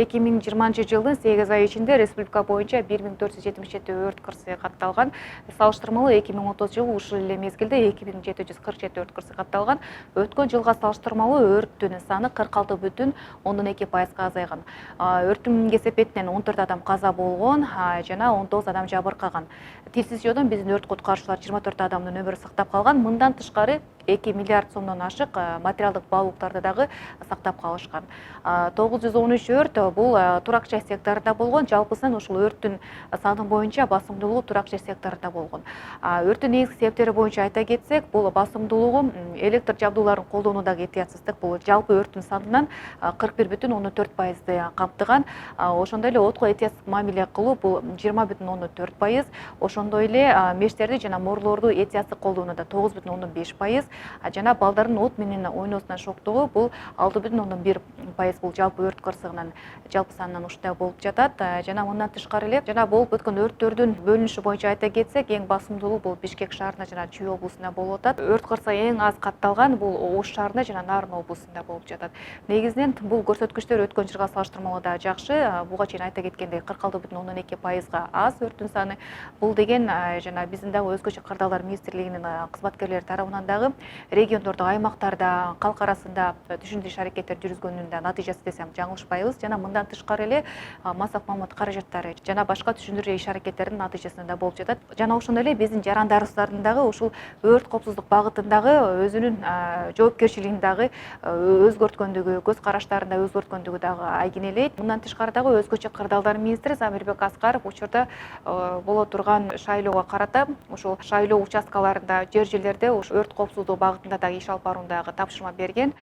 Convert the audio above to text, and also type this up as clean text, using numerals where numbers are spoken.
2020 жылдын 8 ай ичинде республика боюнча 1477 өрт кырсыгы катталган. Салыштырмалуу 2030 жылы ушул эле мезгилде 2747 өрт кырсыгы катталган. Өткөн жылга салыштырмалуу өрттүн саны 46,2%га азайган. Өрттүн кесепетинен 14 адам каза болгон жана 19 адам жабыркаган. Тилсиз жолдон биздин өрт куткаруучулар 24 адамдын өмүрү сактап калган. Мындан тышкары 2 миллиард сомдон ашык материалдык баалуулуктарды дагы сактап калышкан. 913 өрт бул турак жай секторунда болгон. Жалпысынан ушул өрттүн саны боюнча басымдуулугу турак жай секторунда болгон. Өрттүн негизги себептери боюнча айта кетсек, бул басымдуулугу электр жабдууларын колдонуудагы этиятсыздык. Бул жалпы өрттүн санынан 41,4%ды камтыган. Ошондой эле отко этиятсыз мамиле кылуу бул 20,4%. Ошондой эле мештерди жана морлорду этиятсыз колдонууда 9,5%. Жана балдардын от менен ойноосуна шоктугу бул 6,1%. Бул жалпы өрт кырсыгынын жалпы санынан ушундай болуп жатат. Жана мындан тышкары эле жана болуп өткөн өрттөрдүн бөлүнүшү боюнча айта кетсек, эң басымдуулугу бул Бишкек шаарында жана Чүй облусунда болуп атат. Өрт кырсыгы эң аз катталган бул Ош шаарында жана Нарын облусунда болуп жатат. Негизинен бул көрсөткүчтөр өткөн жылга салыштырмалуу да жакшы. Буга чейин айта кеткендей 46,2%га аз өрттүн саны. Бул деген жана биздин дагы өзгөчө кырдаалдар министрлигинин кызматкерлери тарабынан дагы региондордо, аймактарда, калк арасында түшүндүрүш аракеттер жүргүзгөнүн да натыйжасы десем жаңылышпайбыз. Жана мындан тышкары эле массап маалымат каражаттары жана башка түшүндүрүү иш аракеттеринин натыйжасында да болуп жатат. Жана ошондой эле биздин жарандарыбыздын дагы ушул өрт коопсуздук багытындагы өзүнүн жоопкерчилигин дагы өзгөрткөндүгү, көз караштарын да өзгөрткөндүгү дагы айгинелейт. Мындан тышкары дагы өзгөчө кырдаалдар министри Замирбек Аскаров учурда боло турган шайлоого карата ушул шайлоо участкаларында жер-жерлерде өрт коопсуздугу багытында дагы иш алып барууну дагы тапшырма берген.